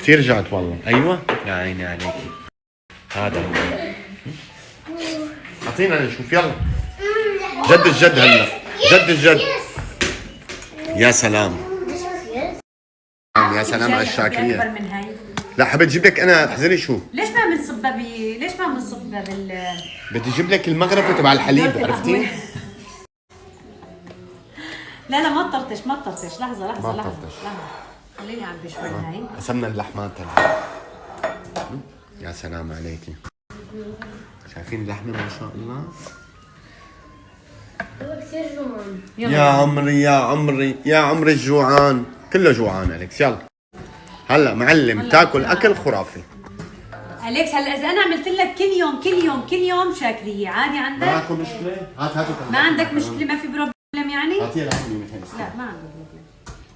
كثير جعت والله. ايوه يا عيني عليكي. هذا اعطينا نشوف يلا. جد الجد هلا، جد الجد. يا سلام يا سلام على الشاكرية. لا حبيت اجيب لك انا احذري شو. ليش ما بنصبها ليش ما بنصبها بدي اجيب لك المغرفة تبع الحليب، عرفتي؟ لا ما تطرطش ما تطرطش. لحظة ما تطرطش. خليني اعبي شوي هاي. قسمنا اللحمات هلا. يا سلام عليكي. شايفين اللحمة ما شاء الله؟ كثير جوعان. يا عمري يا عمري يا عمري الجوعان، كله جوعان أليكس. يلا هلا معلم تاكل اكل خرافي. أليكس هلا اذا انا عملت لك كل يوم شاكرية عادي عندك؟ ما عندكم مشكلة؟ هات ما عندك مشكلة؟ ما في بروبلم يعني؟ هاتي لحمة مثل لا ما عندي بروبلم.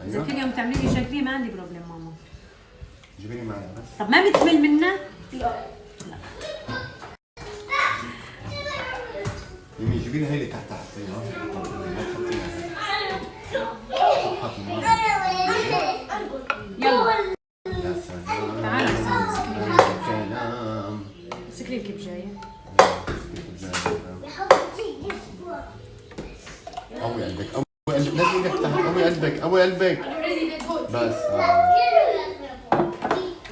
اذا كل يوم تعملي لي شاكرية ما عندي بروبلم ماما. جيبي لي معي. طب ما بتمل منها؟ لا. ميمي جيبي لي هي اللي تحت حطيها. يلا يا سلام. تعالي يا سلام. مسك لي الكب جاية. قوي قلبك قوي قلبك. لا ايدك تحت. قوي قلبك قوي قلبك. بس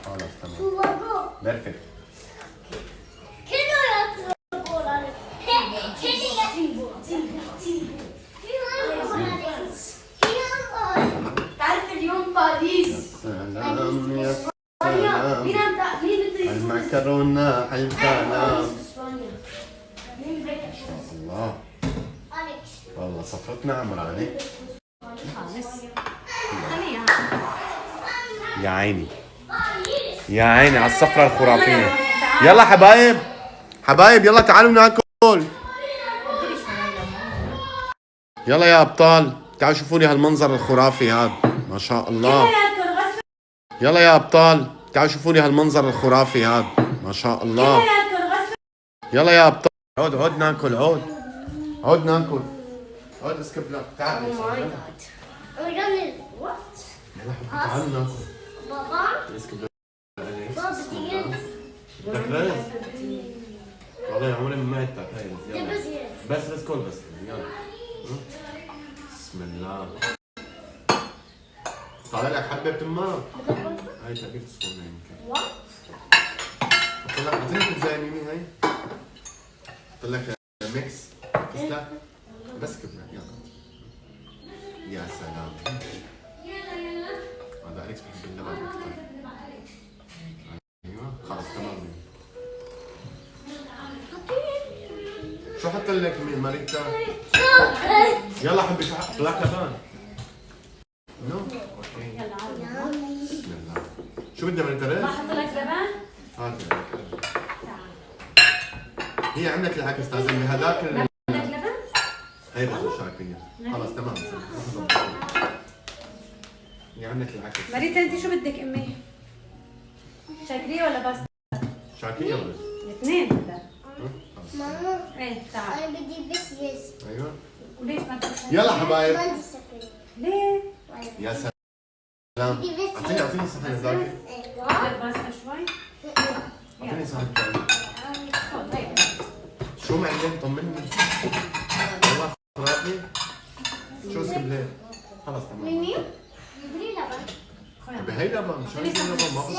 خلاص تمام. بيرفكت. تعرف اليوم باريس. سلام يا سلام. المكرونة على الكلام. الله والله صفرتنا عمراني. يا عيني يا عيني على الصفرة الخرافية. يلا حبايب حبايب يلا تعالوا ناكل. يلا يا ابطال تعالوا شوفوا لي هالمنظر الخرافي هذا ما شاء الله. يلا يا ابطال تعالوا شوفوا لي هالمنظر الخرافي هذا ما شاء الله. يلا يا ابطال. عود ناكل. عود ناكل. عود اسكب لك. تعال تعالوا ناكل. بابا اسكب لك. بابا بدك رز؟ والله يا عمري ما هيك يلا بس كل بس يلا. بسم الله. طالع لك حبة تمام. هاي تاكل تصفر يمكن. طلع اعطيني كبزة ميمي هاي. حط لك ميكس. تسلق بس كبنة يلا. يا سلام. هذا أليكس بحب اللبن أكثر. ايوه خلص تمام. شو حط لك ماريتا؟ يلا حبي شو حط لك لبن؟ نو اوكي. يلا بسم الله. شو بدها ماريتا رز؟ ما احط لك لبن؟ هات هي عملت العكس لازم بهذاك بدك لبن؟ هي بس شاكرية. خلص تمام. هي عملت العكس. مريتا انت شو بدك امي؟ شاكرية ولا بس؟ شاكرية ولا؟ الاثنين بدك. ماما ايه تعال. انا بدي بس يس. ايوه. وليش ما بدك؟ يلا حبايب. ما عندي سكر. ليه؟ يا سلام. اعطيني صحن ذاك. بدك باستا شوي؟ اعطيني صحن ثاني. خذ هيك. شو معلم طمني. والله خرافي. شو اسم ليه؟ خلص تمام. ميمي بدي لبن. بهي لبن شو هي لبن ما